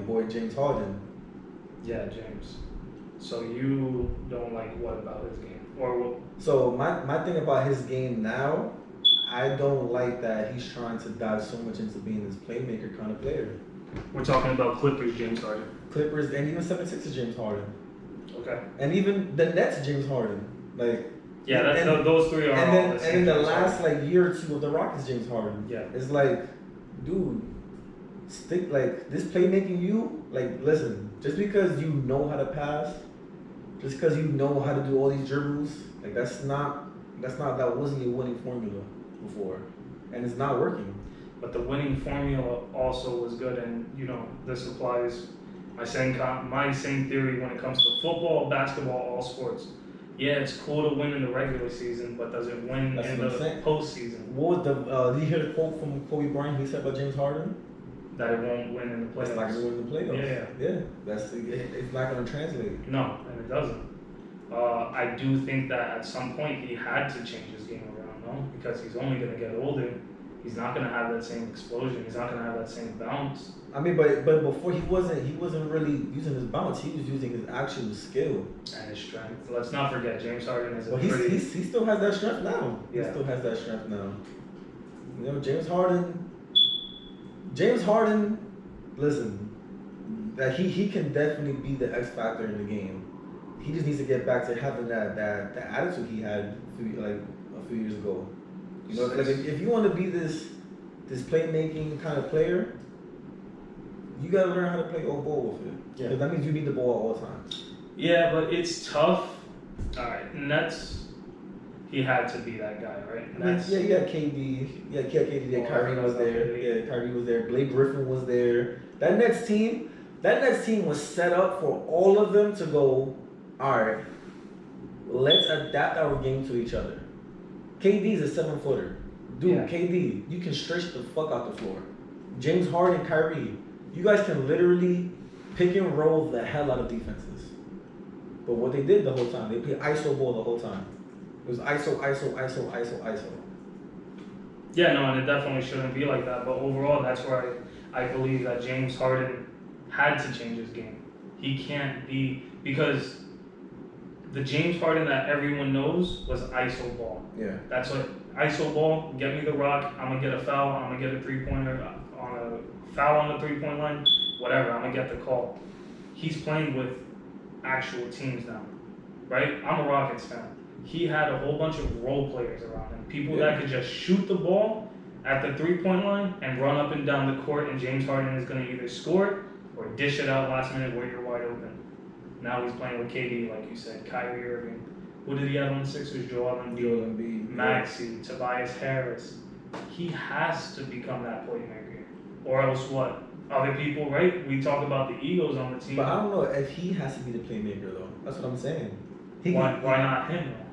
boy James Harden. Yeah, James. So you don't like what about his game? Or what? So my thing about his game now, I don't like that he's trying to dive so much into being this playmaker kind of player. We're talking about Clippers, James Harden. Clippers and even 76ers James Harden. Okay. And even the Nets James Harden. Like yeah, those three are and all then, the same. And in the James last Harden. like year or two of the Rockets James Harden. Yeah. It's like, dude, stick like this playmaking you, like listen, just because you know how to pass, just because you know how to do all these dribbles, like that wasn't your winning formula before. And it's not working. But the winning formula also was good, and this applies. My same theory when it comes to football, basketball, all sports. Yeah, it's cool to win in the regular season, but does it win in the postseason? What was did you hear the quote from Kobe Bryant? He said about James Harden that it won't win in the playoffs. It's not going to win in the playoffs. Yeah. It's not going to translate. No, and it doesn't. I do think that at some point he had to change his game around, no? Because he's only going to get older. He's not going to have that same explosion. He's not going to have that same bounce. I mean, but before he wasn't really using his bounce. He was using his actual skill and his strength. Let's not forget James Harden is he still has that strength now. Yeah. He still has that strength now. James Harden, listen, that he can definitely be the X factor in the game. He just needs to get back to having that attitude he had a few years ago. Like if you want to be this playmaking kind of player, you gotta learn how to play all ball with it. Yeah. Because that means you need the ball all the time. Yeah, but it's tough. All right, Nets. He had to be that guy, right? Nets. Yeah, you got KD. Yeah, KD. Yeah, Kyrie was there. Yeah, Kyrie was there. Blake Griffin was there. That Nets team was set up for all of them to go. All right, let's adapt our game to each other. KD's a 7-footer. Dude, yeah. KD, you can stretch the fuck out the floor. James Harden, Kyrie, you guys can literally pick and roll the hell out of defenses. But what they did the whole time, they played ISO ball the whole time. It was ISO. Yeah, no, and it definitely shouldn't be like that. But overall, that's where I believe that James Harden had to change his game. He can't be, because the James Harden that everyone knows was ISO ball. Yeah. That's what ISO ball. Get me the rock. I'm gonna get a foul. I'm gonna get a 3-pointer on a foul on the 3-point line. Whatever. I'm gonna get the call. He's playing with actual teams now, right? I'm a Rockets fan. He had a whole bunch of role players around him. People that could just shoot the ball at the 3-point line and run up and down the court, and James Harden is gonna either score it or dish it out last minute where you're wide open. Now he's playing with KD, like you said, Kyrie Irving. Who did he have on the Sixers? Joel Embiid, Maxey, Tobias Harris. He has to become that playmaker, or else what? Other people, right? We talk about the egos on the team. But I don't know if he has to be the playmaker though. That's what I'm saying. Why not him though?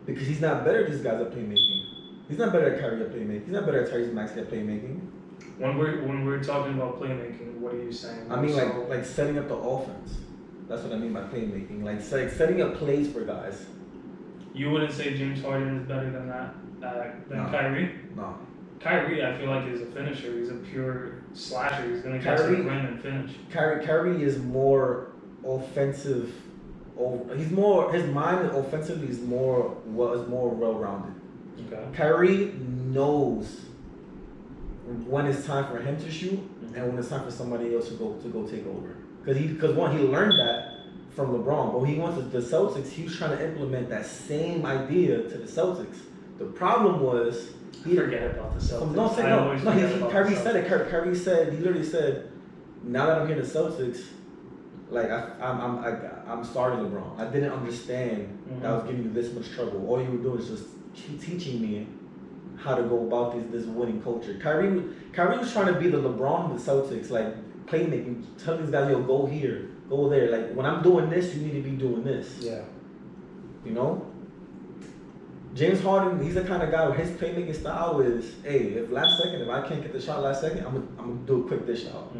Because he's not better than these guys at playmaking. He's not better at Kyrie at playmaking. He's not better at Tyrese Maxey at playmaking. When we're talking about playmaking, what are you saying? I mean, like setting up the offense. That's what I mean by playmaking. Like setting up plays for guys. You wouldn't say James Harden is better than that than Kyrie? No. Kyrie, I feel like, is a finisher. He's a pure slasher. He's gonna get to the rim and finish. Kyrie is more offensive. His mind offensively is more well-rounded. Okay. Kyrie knows when it's time for him to shoot and when it's time for somebody else to go take over. Because one, he learned that from LeBron, but he wants the Celtics. He was trying to implement that same idea to the Celtics. The problem was forget about the Celtics. Kyrie said it. Kyrie said, he literally said, now that I'm here in the Celtics, like I'm starting LeBron. I didn't understand that I was giving you this much trouble. All you were doing is just teaching me how to go about this winning culture. Kyrie was trying to be the LeBron of the Celtics, like playmaking, telling these guys, yo, go here, go there. Like when I'm doing this, you need to be doing this. Yeah. You know? James Harden, he's the kind of guy where his playmaking style is, hey, if I can't get the shot last second, I'm gonna do a quick dish out.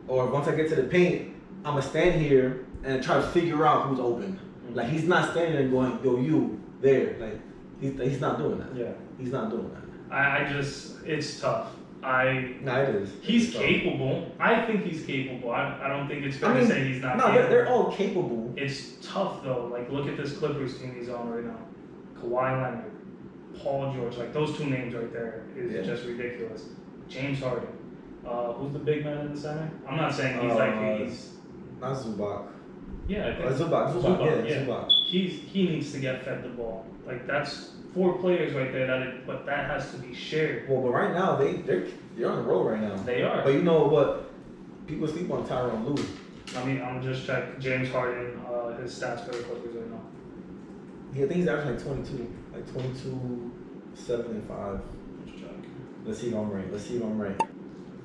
Or once I get to the paint, I'm gonna stand here and try to figure out who's open. Like he's not standing there going, yo, you there. Like he's not doing that. Yeah. He's not doing that. I just, it's tough. Nah, it is. He's It's tough. capable. I think he's capable. I don't think it's fair I mean, to say he's not no, capable. they're all capable. It's tough though. Like, look at this Clippers team he's on right now. Kawhi Leonard, Paul George. Like, those two names right there is just ridiculous. James Harden. Who's the big man in the center? I'm not saying he's not Zubac. Yeah, I think Zubac. Yeah, Zubac. He needs to get fed the ball. Like, that's 4 players right there. But that has to be shared. Well, but right now they're on the road right now. They are. But you know what? People sleep on Tyronn Lue. I mean, I'm just checking James Harden, his stats for the Clippers right now. Yeah, I think he's averaging like 22, 7 and 5. Let's check. Let's see if I'm right.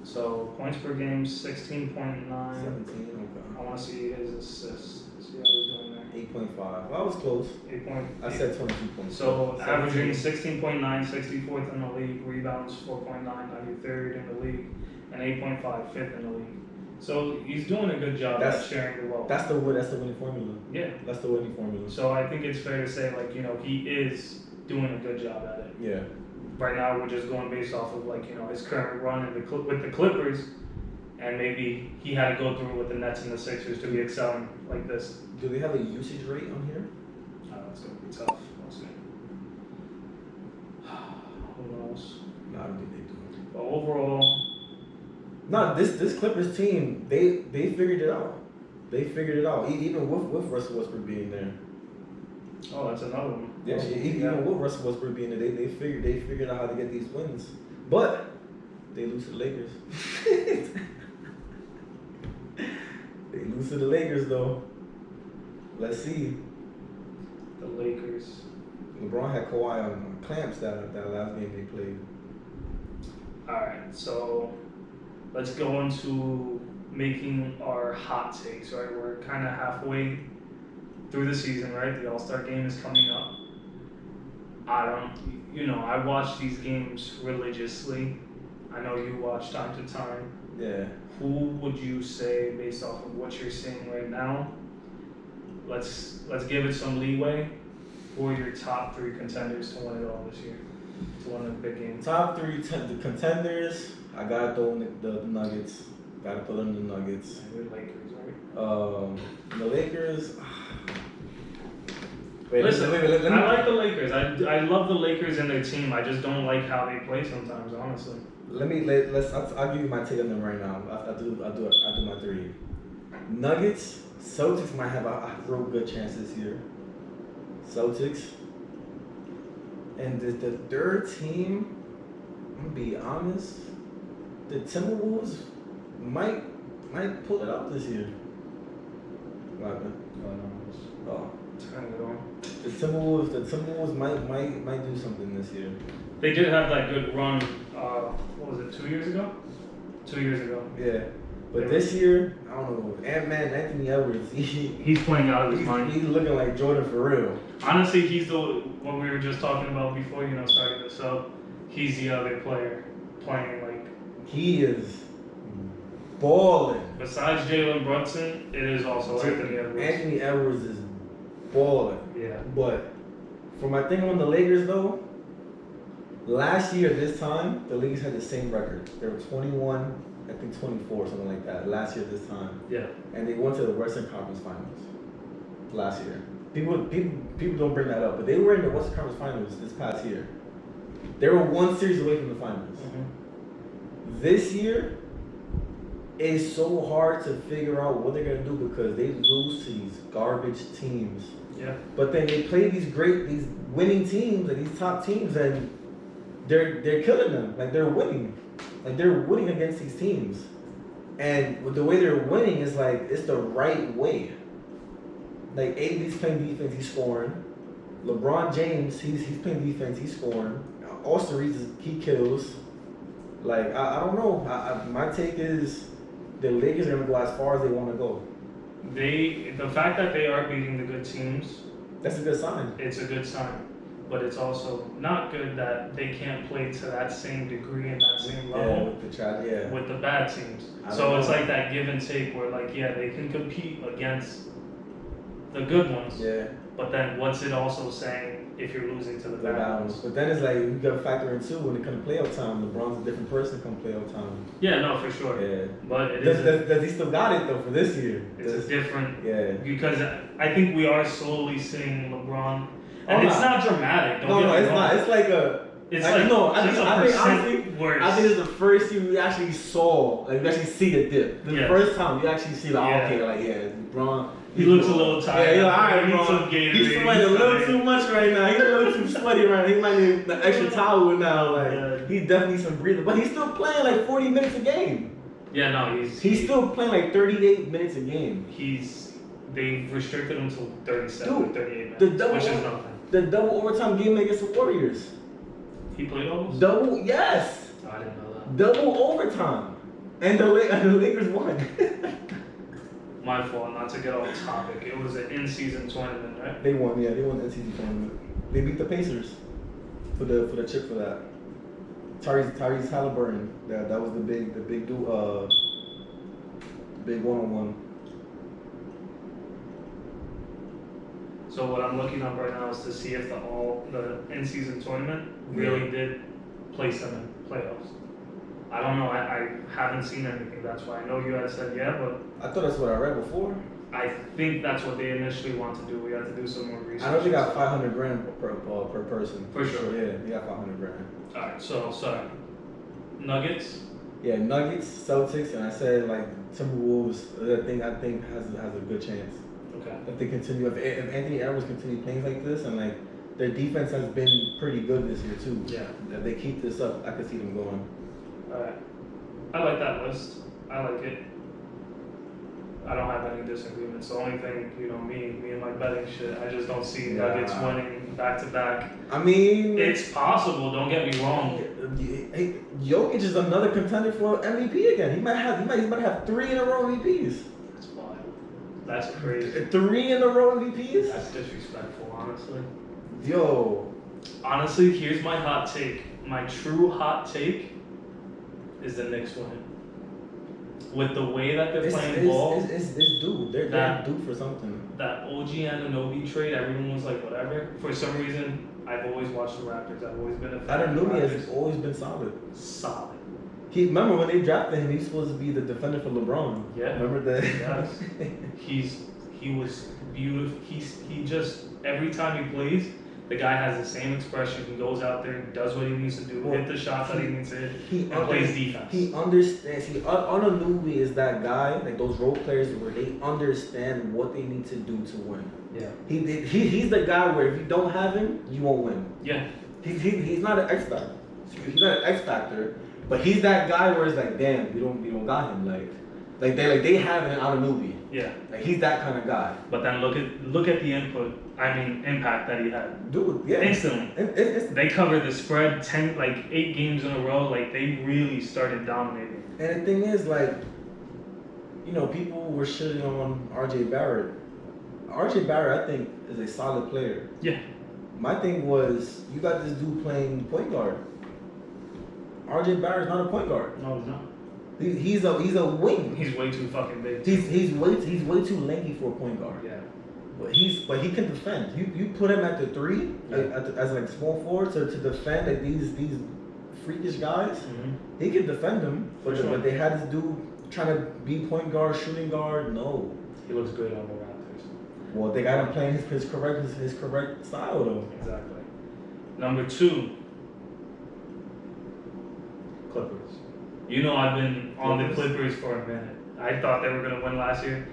So points per game, 16.9. 17. Okay. I want to see his assists. See how he's doing there. 8.5. Well, I was close. 8. I said 22 points. So averaging 16.9, 64th in the league. Rebounds 4.9, 93rd in the league, and 8.5, 5th in the league. So he's doing a good job at sharing the ball. That's the winning formula. Yeah. That's the winning formula. So I think it's fair to say, like, you know, he is doing a good job at it. Yeah. Right now, we're just going based off of, like, you know, his current run with the Clippers, and maybe he had to go through with the Nets and the Sixers to be excelling like this. Do they have a usage rate on here? It's going to be tough. Let's see. Who knows? No, I don't think they do. But overall... No, this Clippers team, they figured it out. They figured it out, even with Russell Westbrook being there. Oh, that's another one. Yeah, even with Russell Westbrook being there, they figured out how to get these wins. But they lose to the Lakers. They lose to the Lakers though. Let's see. The Lakers. LeBron had Kawhi on clamps that last game they played. Alright, so let's go into making our hot takes, right? We're kind of halfway through the season, right? The All-Star game is coming up. I watch these games religiously. I know you watch time to time. Yeah. Who would you say, based off of what you're seeing right now, let's give it some leeway, who are your top 3 contenders to win it all this year, to win a big game? Top 3 the contenders, I gotta throw in the Nuggets. Gotta put in the Nuggets. And the Lakers, right? The Lakers. Listen, let me, I like the Lakers. I love the Lakers and their team. I just don't like how they play sometimes, honestly. I'll give you my take on them right now. I'll do my 3. Nuggets, Celtics might have a real good chance this year. Celtics. And the third team, I'm gonna be honest, the Timberwolves might pull it out this year. What happened? Oh. Turn it on. The Timberwolves might do something this year. They did have that good run. What was it? 2 years ago? 2 years ago. Yeah, but this year, I don't know. Anthony Edwards, he's playing out of his mind. He's looking like Jordan for real. Honestly, he's what we were just talking about before, starting this up. He's the other player playing like. He is balling. Besides Jalen Brunson, it is also Anthony Edwards. Anthony Edwards is balling. Yeah. But for my thing on the Lakers though, last year this time the Lakers had the same record. They were 21, I think 24, something like that. Last year this time. Yeah. And they went to the Western Conference Finals last year. People don't bring that up, but they were in the Western Conference Finals this past year. They were 1 series away from the finals. Mm-hmm. This year, it's so hard to figure out what they're gonna do because they lose to these garbage teams. Yeah. But then they play these winning teams and these top teams, and they're killing them. Like they're winning against these teams. And with the way they're winning is like it's the right way. Like AD's playing defense, he's scoring. LeBron James, he's playing defense, he's scoring. Austin Reeves, he kills. Like I don't know. My take is the Lakers are gonna go as far as they want to go. The fact that they are beating the good teams, that's a good sign. It's a good sign, but it's also not good that they can't play to that same degree and that same level with the bad teams. So it's like that give and take where they can compete against the good ones. Yeah. But then what's it also saying if you're losing to the bad ones? But then it's like you got to factor in too when it comes to playoff time. LeBron's a different person come playoff time. Yeah, no, for sure. Yeah. But it does he still got it though for this year? It's a different. Yeah. Because I think we are slowly seeing LeBron, and it's not dramatic. No, it's not. It's like a. It's like, like no, I think honestly, worse. I think it's the first year we actually saw, like we actually see the dip. The first time you actually see like, okay, like LeBron. He looks a little tired. Yeah, alright, bro. He's sweating a little too much right now. He's a little too sweaty right now. He might need the extra towel now. Like he definitely some breathing, but he's still playing like 40 minutes a game. Yeah, no, he's still playing like 38 minutes a game. They restricted him to 37 or 38 minutes, which is nothing. The double overtime game against the Warriors. He played almost? Double, yes. Oh, I didn't know that. Double overtime. And the Lakers won. My fault, not to get off topic. It was an in-season tournament, right? They won the in-season tournament. They beat the Pacers for the chip for that. Tyrese Halliburton. That was the big big one-on-one. So what I'm looking up right now is to see if the in-season tournament really did place them in playoffs. I don't know. I haven't seen anything. That's why I know you had said yeah, but I thought that's what I read before. I think that's what they initially want to do. We have to do some more research. I know they got $500,000 per person. For sure. Yeah, they got $500,000. All right. So sorry. Nuggets. Yeah, Nuggets, Celtics, and I said like Timberwolves. I think has a good chance. Okay. If they continue, if Anthony Edwards continue playing like this, and like their defense has been pretty good this year too. Yeah. If they keep this up, I could see them going. Alright. I like that list. I like it. I don't have any disagreements. The only thing, me and my betting shit, I just don't see Nuggets winning back to back. I mean, it's possible, don't get me wrong. Jokic is another contender for MVP again. He might have 3 in a row MVPs. That's wild. That's crazy. 3 in a row MVPs? That's disrespectful, honestly. Yo. Honestly, here's my hot take. My true hot take is the Knicks winning. With the way that they're playing ball, it's due. They're due for something. That OG Anunoby trade, everyone was like, whatever. For some reason, I've always watched the Raptors. I've always been a fan. Anunoby has always been solid. Solid. Remember when they drafted him, he was supposed to be the defender for LeBron. Yeah. Remember that? Yes. He was beautiful. He just every time he plays, the guy has the same expression. He goes out there, does what he needs to do, hit the shots that he needs to hit, and plays defense. He understands. Anunoby is that guy, like those role players where they understand what they need to do to win. Yeah. He's the guy where if you don't have him, you won't win. Yeah. He's not an X factor. He's not an X factor, but he's that guy where it's like, damn, we don't got him. Like they have an Anunoby. Yeah. Like he's that kind of guy. But then look at the impact that he had. Dude, yeah. Instantly. They covered the spread 8 games in a row. Like they really started dominating. And the thing is, like, people were shitting on RJ Barrett. RJ Barrett, I think, is a solid player. Yeah. My thing was, you got this dude playing point guard. RJ Barrett's not a point guard. No, he's not. He's a wing. He's way too fucking big. He's way too lanky for a point guard. Yeah. But he can defend. You put him at the 3 as like small forward to defend like these freakish guys. Mm-hmm. He can defend them. But sure. But they had this dude trying to be point guard, shooting guard. No. He looks good on the Raptors. Well, they got him playing his correct style though. Exactly. Number 2. Clippers. I've been on the Clippers for a minute. I thought they were going to win last year.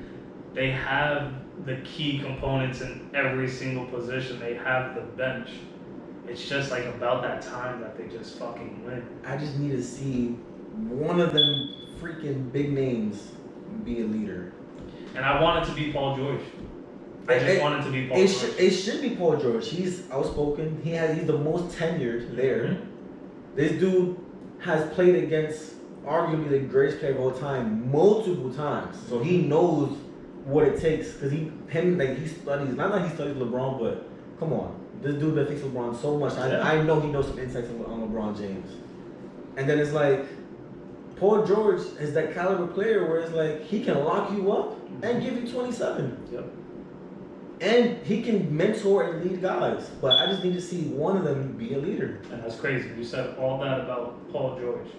They have the key components in every single position. They have the bench. It's just like about that time that they just fucking win. I just need to see one of them freaking big names be a leader. And I want it to be Paul George. I just want it to be Paul George. It should be Paul George. He's outspoken. He's the most tenured there. Mm-hmm. This dude has played against arguably the greatest player of all time multiple times, so he knows what it takes. Cause he studies. Not that he studies LeBron, but come on, this dude that thinks LeBron so much. Yeah. I know he knows some insights on LeBron James. And then it's like Paul George is that caliber player where it's like he can lock you up and give you 27. Yep. And he can mentor and lead guys, but I just need to see one of them be a leader. And that's crazy. You said all that about Paul George.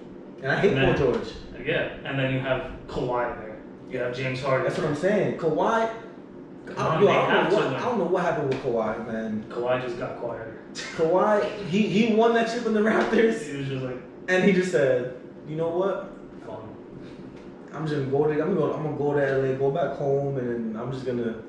And I hate Paul George. Yeah, and then you have Kawhi there. You have James Harden. That's what I'm saying. Kawhi. I don't know what happened with Kawhi, man. Kawhi just got quieter. Kawhi, he won that chip in the Raptors. He was just like, and he just said, you know what? fun. I'm just gonna go to LA, go back home, and I'm just gonna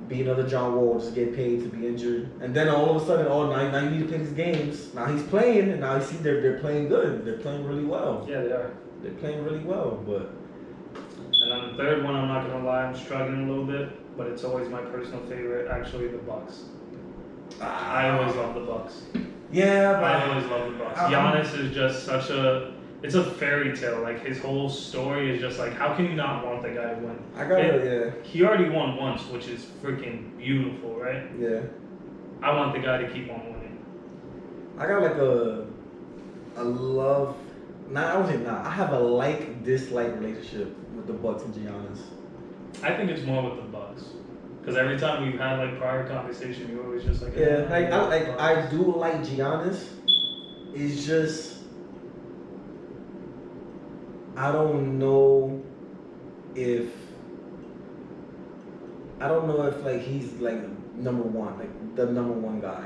be another John Wall, just get paid to be injured. And then all of a sudden, now you need to play these games. Now he's playing, and now you see they're playing good. They're playing really well. Yeah, they are. They're playing really well, but. And then the third one, I'm not gonna lie, I'm struggling a little bit, but it's always my personal favorite. Actually, the Bucks. I always love the Bucks. Yeah, but I always love the Bucks. Giannis is just such a. It's a fairy tale. Like his whole story is just like, how can you not want the guy to win? He already won once, which is freaking beautiful, right? Yeah. I want the guy to keep on winning. I got like a love. I would say not. I have a like-dislike relationship with the Bucks and Giannis. I think it's more with the Bucks, because every time we've had like prior conversation, you're always just like, yeah, I do like Giannis. It's just I don't know if like he's like number one, like the number one guy.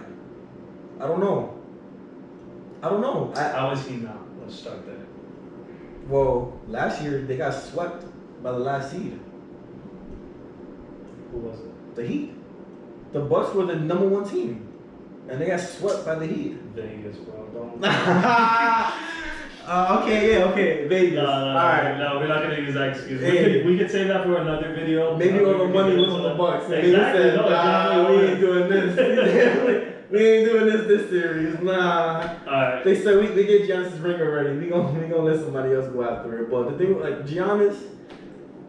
I don't know. How is he not? Let's start there. Well, last year they got swept by the last seed. Who was it? The Heat. The Bucks were the number one team, and they got swept by the Heat. Vegas, bro. Don't. Okay, Vegas. No, Alright. No, we're not gonna use that excuse. Hey. We could save that for another video. Maybe all the money was on the Bucks. Exactly. Said, No, we ain't doing this. We ain't doing this series. Nah. Alright. They said they get Giannis' ring already. We gonna let somebody else go after it. But the thing with like Giannis,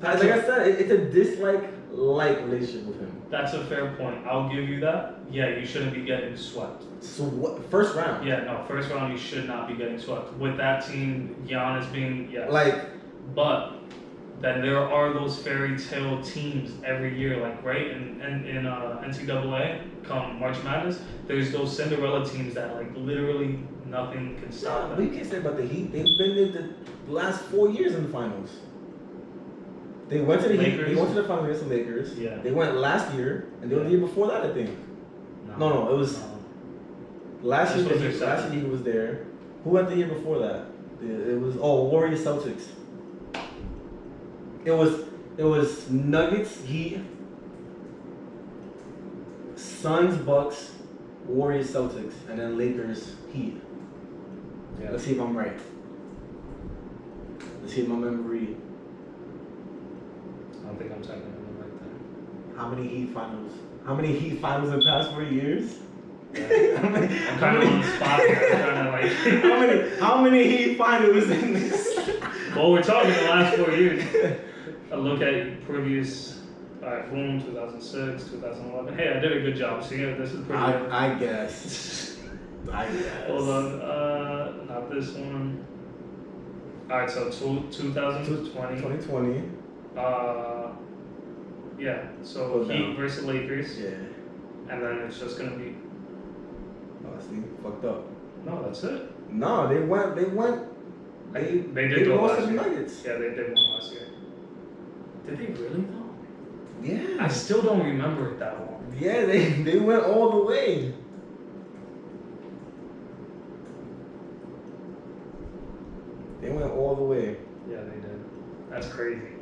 like I said, it's a dislike-like relationship with him. That's a fair point. I'll give you that. Yeah, you shouldn't be getting swept. So what? First round. Yeah, no, first round you should not be getting swept. With that team, Giannis being but then there are those fairy tale teams every year, like right in NCAA, come March Madness, there's those Cinderella teams that like literally nothing can stop them. But you can't say about the Heat. They've been in the last 4 years in the finals. They went to the Heat. They went to the finals against the Lakers. Yeah. They went last year, and they were the year before that, I think. No, it was last year. Last year he was there. Who went the year before that? It was Warriors Celtics. It was Nuggets, Heat, Suns, Bucks, Warriors, Celtics, and then Lakers, Heat. Yeah. Let's see if I'm right. Let's see if my memory. I don't think I'm typing in the right thing. How many Heat finals? How many Heat finals in the past 4 years? Yeah. I'm kind of on the spot here. I'm trying to like. how many Heat finals in this? Well, we're talking the last 4 years. I look at previous. Alright, boom, 2006, 2011. Hey, I did a good job. See, this is pretty good. I guess. Hold on, not this one. Alright, so 2020. 2020. Yeah, so Heat versus Lakers. Yeah. And then it's just gonna be. Oh, see, fucked up. No, that's it. No, they went. They did go lost last to the year. Nuggets. Yeah, they did one last year. Did they really though? Yeah. I still don't remember it that long. Yeah, they went all the way. They went all the way. Yeah, they did. That's crazy.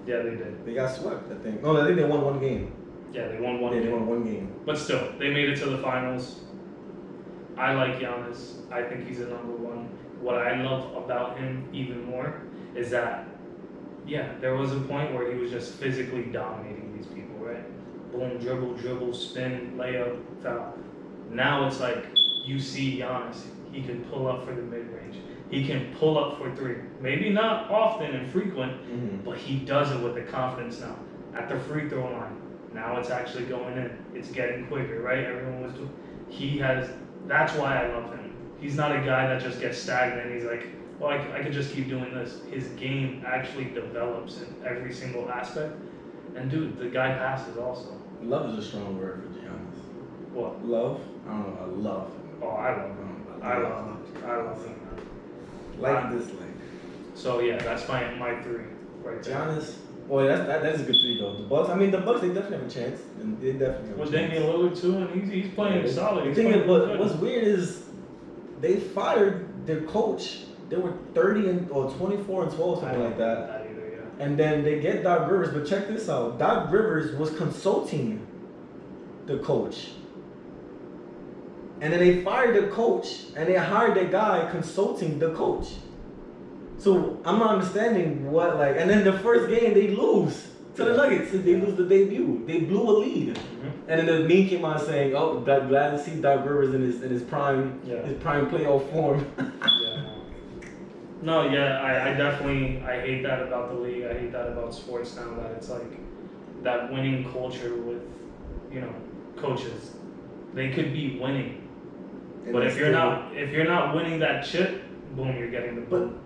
Yeah, they did. They got swept, I think. No, I think they won one game. Yeah, they won one game. They won one game. But still, they made it to the finals. I like Giannis. I think he's a number one. What I love about him even more is that, yeah, there was a point where he was just physically dominating these people, right? Boom, dribble, spin, layup, foul. Now it's like you see Giannis. He can pull up for the mid-range. He can pull up for three. Maybe not often and frequent, but he does it with the confidence now. At the free throw line, now it's actually going in. It's getting quicker, right? Everyone was doing. That's why I love him. He's not a guy that just gets stagnant. He's like, well, I could just keep doing this. His game actually develops in every single aspect. And dude, the guy passes also. Love is a strong word for Giannis. What? Love? I don't know. I love. Oh, I love him. I love him. Like this, like. So yeah, that's my 3 right there. Giannis. Well, that's a good 3 though. The Bucks. I mean, the Bucks they definitely have a chance, and they definitely have a With chance. Damian Lillard too, and he's playing solid. The thing is, what's weird is they fired their coach. They were 30 or 24 and 12, something like that. And then they get Doc Rivers, but check this out. Doc Rivers was consulting the coach. And then they fired the coach and they hired the guy consulting the coach. So I'm not understanding what, like, and then the first game they lose to the Nuggets. They lose the debut. They blew a lead. Mm-hmm. And then the meme came out saying, "Oh, glad to see Doc Rivers in his prime playoff form." No, yeah, I definitely hate that about the league. I hate that about sports now, that it's like that winning culture with, coaches. They could be winning, but if you're not winning that chip, boom, you're getting the boom.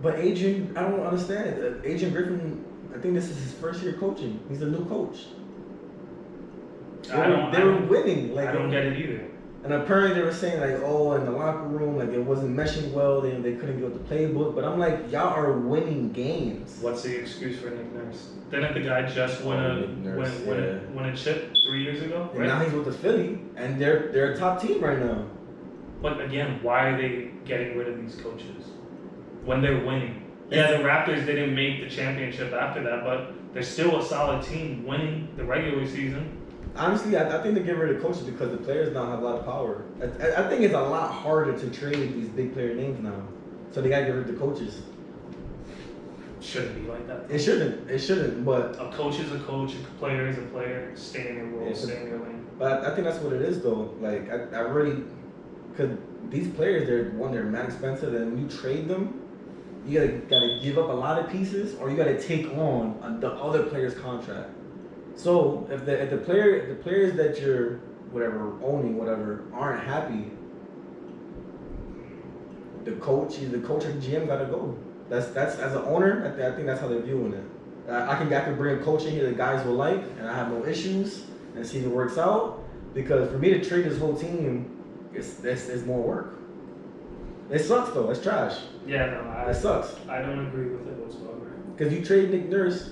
But Adrian, I don't understand it. Adrian Griffin, I think this is his first year coaching. He's a new coach. They were winning. Like, I don't get it either. And apparently they were saying like, oh, in the locker room, like it wasn't meshing well. They couldn't get the playbook. But I'm like, y'all are winning games. What's the excuse for Nick Nurse? Didn't the guy just win a chip 3 years ago? And right? now he's with the Philly, and they're a top team right now. But again, why are they getting rid of these coaches when they're winning? Yeah, the Raptors didn't make the championship after that, but they're still a solid team winning the regular season. Honestly, I think they get rid of coaches because the players now have a lot of power. I think it's a lot harder to trade these big player names now. So they gotta get rid of the coaches. Shouldn't be like that. It shouldn't, but a coach is a coach, a player is a player, stay in your role, stay in your lane. But I think that's what it is though. Like I really, cause these players they're mad expensive, and when you trade them, you gotta give up a lot of pieces, or you gotta take on the other player's contract. So if the players that you're owning aren't happy, the coach or the GM gotta go. That's as an owner, I think that's how they're viewing it. I can bring a coach in here that guys will like, and I have no issues, and see if it works out. Because for me to trade this whole team, it's more work. It sucks though. It's trash. Yeah, no, it sucks. I don't agree with it whatsoever. Because you trade Nick Nurse.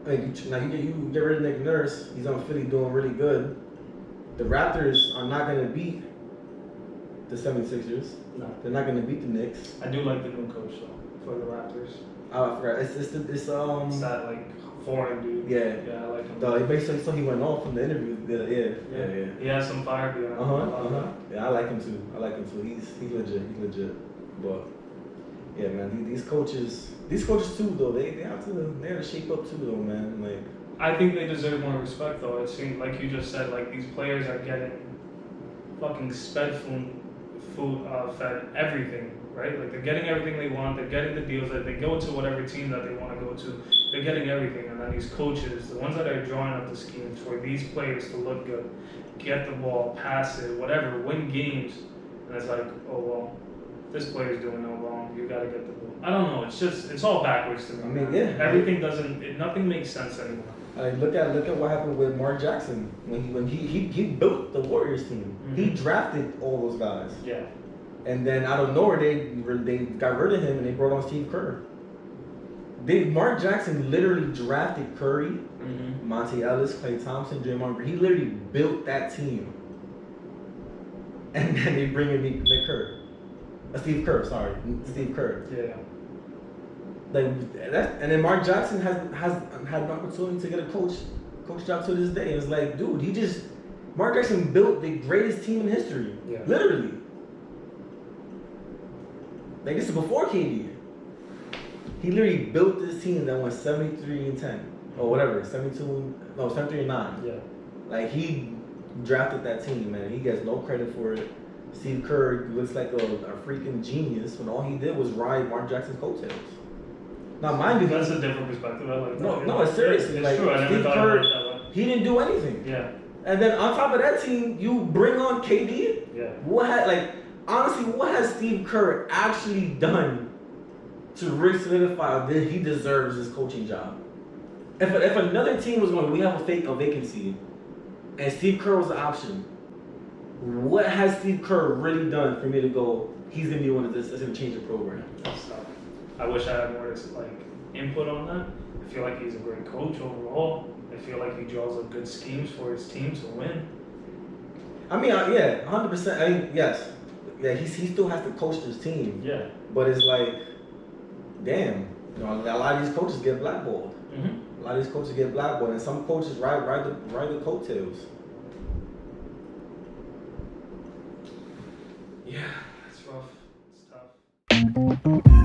Like you get rid of Nick Nurse. He's on Philly doing really good. The Raptors are not going to beat the 76ers. No. They're not going to beat the Knicks. I do like the new coach though for the Raptors. Oh, I forgot. It's that like foreign dude. Yeah, I like him. No, basically so he went off from the interview. Yeah. He has some fire behind him. Yeah, I like him too. He's legit. But yeah, man, these coaches too though, they have to shape up too though, man. Like I think they deserve more respect though. It seems like you just said, like these players are getting fucking fed everything, right? Like they're getting everything they want. They're getting the deals that they go to whatever team that they want to go to. They're getting everything, and then these coaches, the ones that are drawing up the schemes for these players to look good, get the ball, pass it, whatever, win games, and it's like, oh well, this player's doing no wrong. You gotta get the ball. I don't know. It's all backwards to me. I mean, yeah. Everything nothing makes sense anymore. Like look at what happened with Mark Jackson when he built the Warriors team. Mm-hmm. He drafted all those guys. Yeah. And then out of nowhere they got rid of him and they brought on Steve Kerr. Mark Jackson literally drafted Curry, mm-hmm. Monte Ellis, Klay Thompson, Draymond Green. He literally built that team. And then they bring in Steve Kerr. Yeah. Like that, and then Mark Jackson has had an opportunity to get a coach job to this day. And it's like, dude, Mark Jackson built the greatest team in history. Yeah. Literally. Like this is before KD. He literally built this team that went 73-10 or whatever, 73-9. Yeah. Like he drafted that team, man. He gets no credit for it. Steve Kerr looks like a freaking genius when all he did was ride Mark Jackson's coattails. Now, mind you, that's a different perspective. I like that. No, it's seriously. It's like true. I Steve never Kerr, thought about it that way. He didn't do anything. Yeah. And then on top of that team, you bring on KD. Yeah. Honestly, what has Steve Kerr actually done to really solidify that he deserves this coaching job? if another team was going, we have a vacancy, and Steve Kerr was the option. What has Steve Kerr really done for me to go? He's gonna be one of this. That's gonna change the program. That's tough. I wish I had more input on that. I feel like he's a great coach overall. I feel like he draws up good schemes for his team to win. I mean, yeah, 100%. I mean, yes, yeah. He still has to coach his team. Yeah. But it's like, damn, a lot of these coaches get blackballed. Mm-hmm. A lot of these coaches get blackballed, and some coaches ride the coattails. Yeah, that's rough. It's tough.